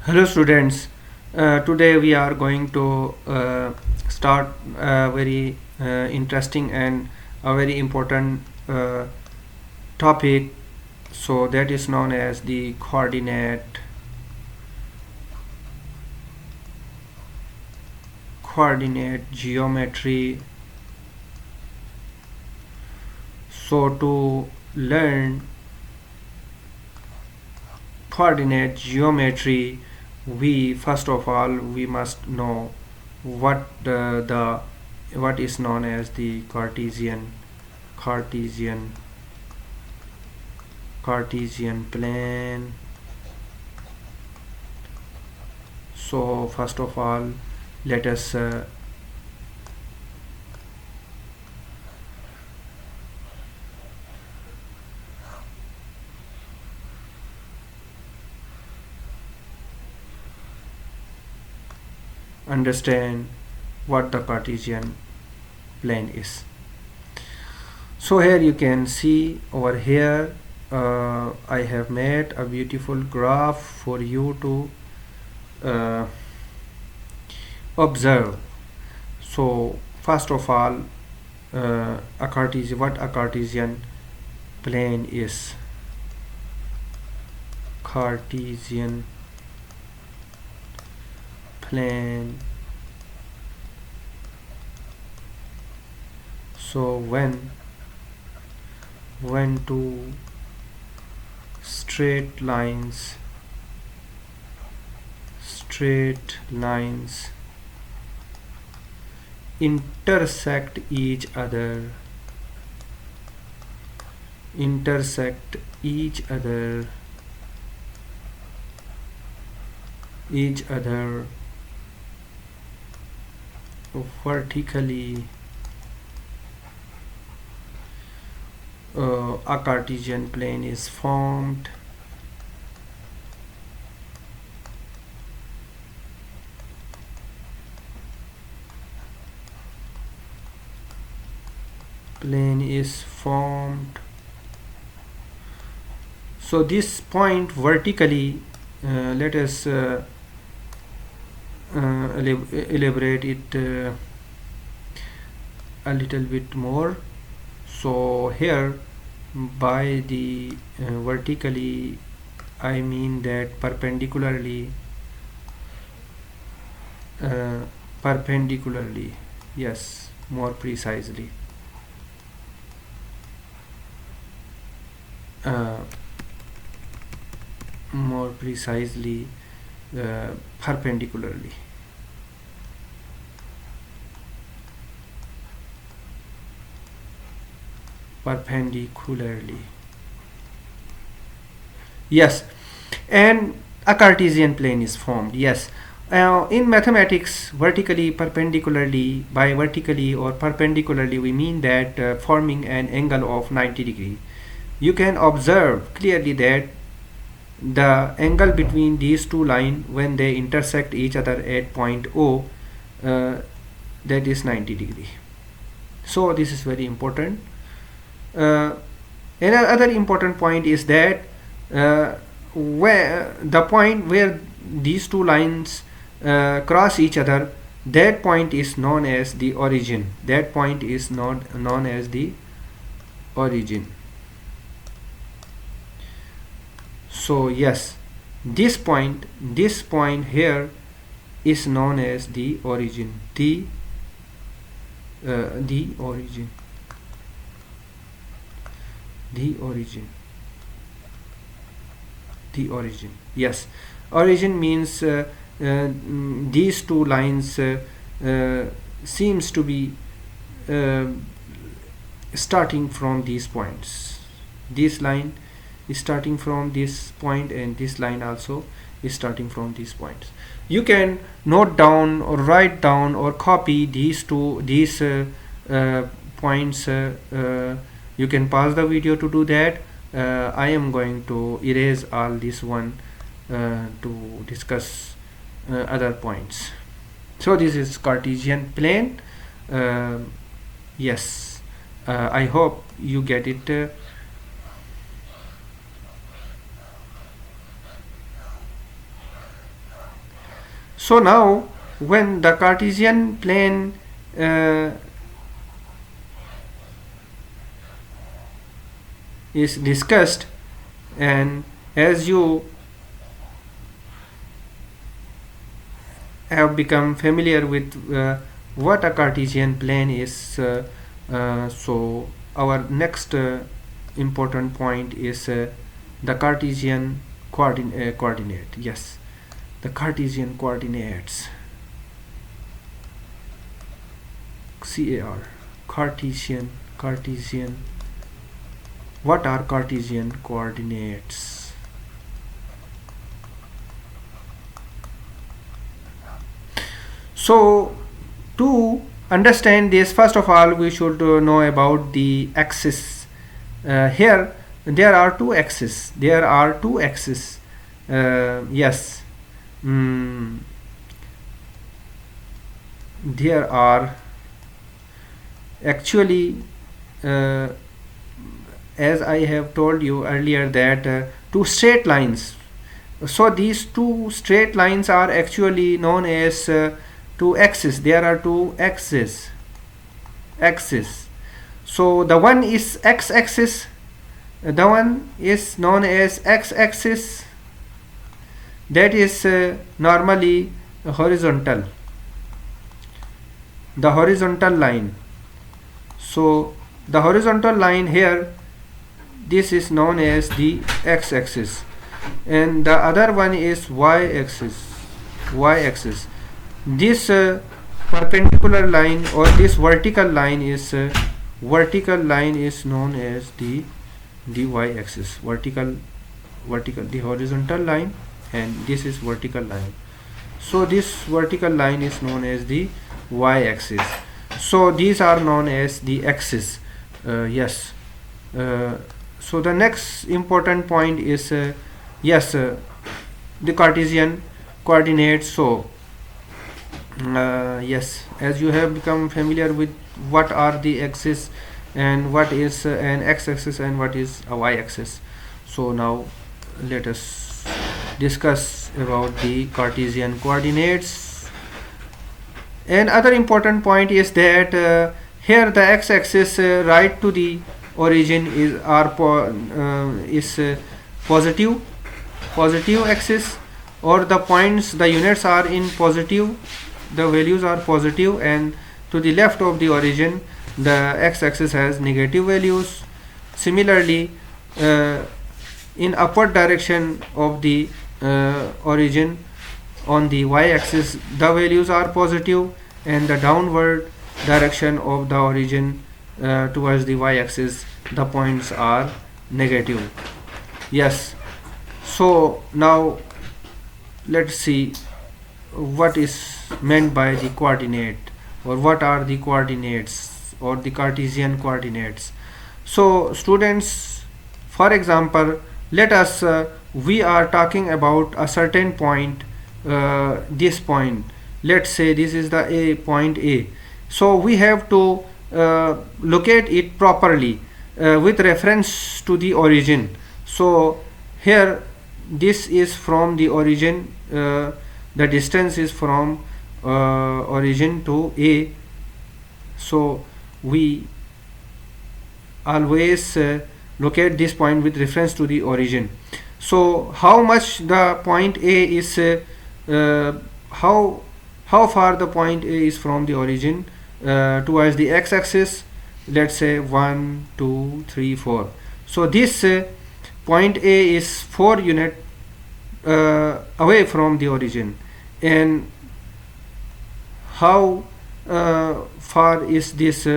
Hello students, today we are going to start a very interesting and a very important topic, so that is known as the coordinate geometry. So to learn coordinate geometry, we first of all we must know what what is known as the Cartesian Cartesian plane. So first of all, let us understand what the Cartesian plane is. So here you can see over here I have made a beautiful graph for you to observe. So first of all, what a Cartesian plane is. Cartesian plane. So when two straight lines intersect each other vertically, a Cartesian plane is formed. So this point vertically, let us elaborate it a little bit more. So here by the vertically I mean that perpendicularly, yes, more precisely, uh, more precisely perpendicularly. Yes, and a Cartesian plane is formed. Yes, in mathematics, vertically, perpendicularly, by vertically or perpendicularly, we mean that forming an angle of 90 degree. You can observe clearly that the angle between these two lines when they intersect each other at point O, that is 90 degree. So this is very important. Another important point is that where the point where these two lines cross each other, that point is known as the origin. So yes, this point here is known as the origin. The origin. Yes, origin means these two lines seems to be starting from these points. This line is starting from this point, and this line also is starting from these points. You can note down or write down or copy these points. You can pause the video to do that. I am going to erase all this one to discuss other points. So this is Cartesian plane. Yes, I hope you get it. So now when the Cartesian plane is discussed, and as you have become familiar with what a Cartesian plane is, so our next important point is the Cartesian coordinate. Yes, the Cartesian coordinates. CAR, Cartesian. What are Cartesian coordinates? So to understand this, first of all we should know about the axis. Here there are two axes. Yes, there are actually as I have told you earlier that two straight lines. So these two straight lines are actually known as two axes. There are two axes. So the one is x-axis. The one is known as x-axis. That is normally horizontal. The horizontal line. So the horizontal line here, this is known as the x-axis, and the other one is y-axis. This perpendicular line or this vertical line is known as the y-axis. Vertical, the horizontal line, and this is vertical line. So this vertical line is known as the y-axis. So these are known as the axis. Yes. So the next important point is the Cartesian coordinates. So yes, as you have become familiar with what are the axes and what is an x-axis and what is a y-axis, so now let us discuss about the Cartesian coordinates. Another important point is that here the x-axis right to the origin is positive axis, or the points, the units are in positive, the values are positive, and to the left of the origin the x-axis has negative values. Similarly, in upward direction of the origin on the y-axis the values are positive, and the downward direction of the origin towards the y-axis the points are negative. Yes. So now let's see what is meant by the coordinate, or what are the coordinates or the Cartesian coordinates. So students, for example, let us we are talking about a certain point, this point, let's say this is the point A. So we have to locate it properly with reference to the origin. So here this is from the origin, the distance is from origin to A. So we always locate this point with reference to the origin. So how much the point A is, how far the point A is from the origin towards the x-axis, let's say 1 2 3 4. So this point A is 4 unit away from the origin, and how far is this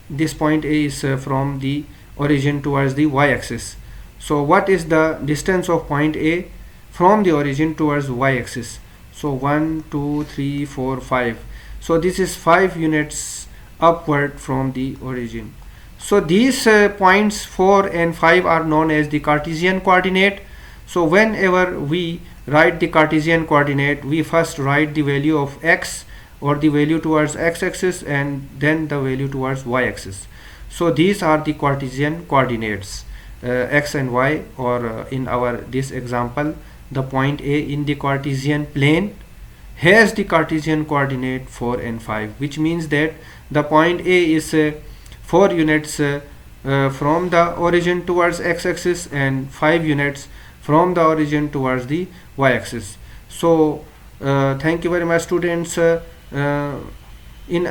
this point A is from the origin towards the y-axis. So what is the distance of point A from the origin towards y-axis? So 1 2 3 4 5. So this is 5 units upward from the origin. So these points 4 and 5 are known as the Cartesian coordinate. So whenever we write the Cartesian coordinate, we first write the value of x, or the value towards x-axis, and then the value towards y-axis. So these are the Cartesian coordinates, x and y, or in our this example the point A in the Cartesian plane has the Cartesian coordinate 4 and 5, which means that the point A is 4 units from the origin towards x-axis and 5 units from the origin towards the y-axis. So thank you very much, students. In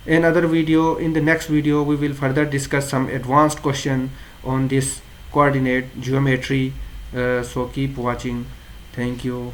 another video, in the next video, we will further discuss some advanced question on this coordinate geometry. So keep watching. Thank you.